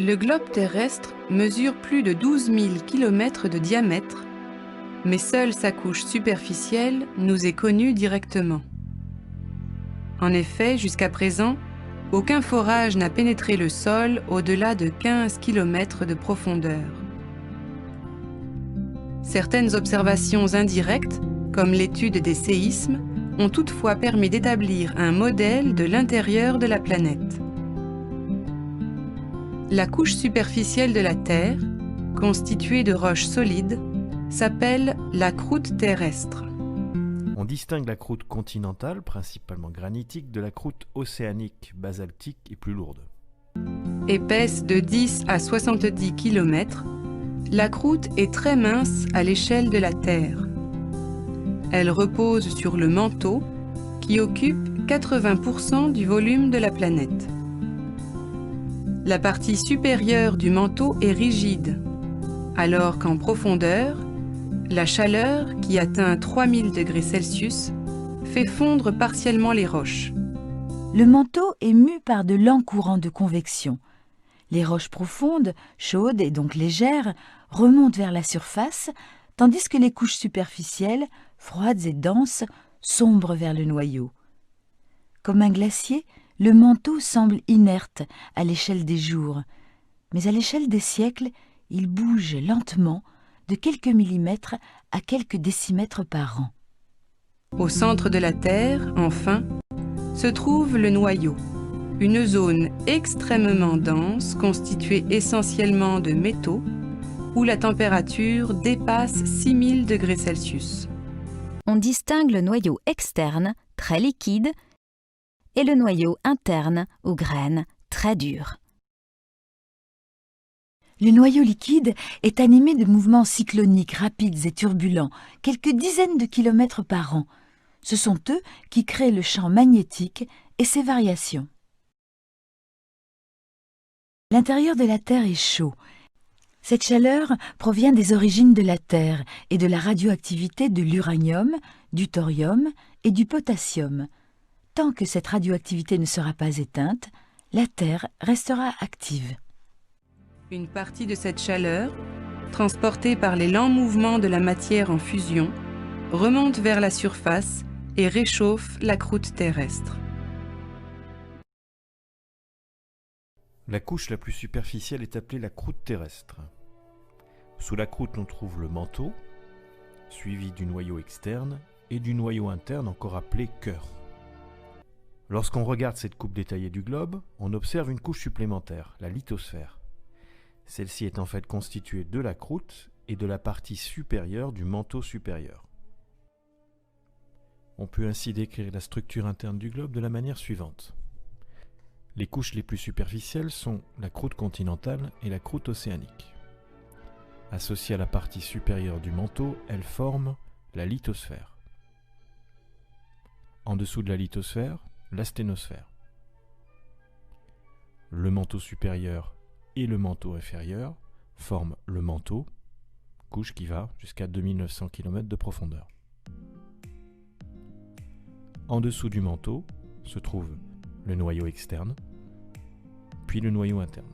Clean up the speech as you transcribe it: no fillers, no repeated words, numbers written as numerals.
Le globe terrestre mesure plus de 12 000 km de diamètre, mais seule sa couche superficielle nous est connue directement. En effet, jusqu'à présent, aucun forage n'a pénétré le sol au-delà de 15 km de profondeur. Certaines observations indirectes, comme l'étude des séismes, ont toutefois permis d'établir un modèle de l'intérieur de la planète. La couche superficielle de la Terre, constituée de roches solides, s'appelle la croûte terrestre. On distingue la croûte continentale, principalement granitique, de la croûte océanique, basaltique et plus lourde. Épaisse de 10 à 70 km, la croûte est très mince à l'échelle de la Terre. Elle repose sur le manteau, qui occupe 80% du volume de la planète. La partie supérieure du manteau est rigide, alors qu'en profondeur, la chaleur, qui atteint 3000 degrés Celsius, fait fondre partiellement les roches. Le manteau est mu par de lents courants de convection. Les roches profondes, chaudes et donc légères, remontent vers la surface, tandis que les couches superficielles, froides et denses, sombrent vers le noyau. Comme un glacier, le manteau semble inerte à l'échelle des jours, mais à l'échelle des siècles, il bouge lentement de quelques millimètres à quelques décimètres par an. Au centre de la Terre, enfin, se trouve le noyau, une zone extrêmement dense constituée essentiellement de métaux, où la température dépasse 6000 degrés Celsius. On distingue le noyau externe, très liquide, et le noyau interne, aux graines, très dur. Le noyau liquide est animé de mouvements cycloniques rapides et turbulents, quelques dizaines de kilomètres par an. Ce sont eux qui créent le champ magnétique et ses variations. L'intérieur de la Terre est chaud. Cette chaleur provient des origines de la Terre et de la radioactivité de l'uranium, du thorium et du potassium. Tant que cette radioactivité ne sera pas éteinte, la Terre restera active. Une partie de cette chaleur, transportée par les lents mouvements de la matière en fusion, remonte vers la surface et réchauffe la croûte terrestre. La couche la plus superficielle est appelée la croûte terrestre. Sous la croûte, on trouve le manteau, suivi du noyau externe et du noyau interne encore appelé cœur. Lorsqu'on regarde cette coupe détaillée du globe, on observe une couche supplémentaire, la lithosphère. Celle-ci est en fait constituée de la croûte et de la partie supérieure du manteau supérieur. On peut ainsi décrire la structure interne du globe de la manière suivante. Les couches les plus superficielles sont la croûte continentale et la croûte océanique. Associées à la partie supérieure du manteau, elles forment la lithosphère. En dessous de la lithosphère, la sténosphère. Le manteau supérieur et le manteau inférieur forment le manteau, couche qui va jusqu'à 2900 km de profondeur. En dessous du manteau se trouve le noyau externe, puis le noyau interne.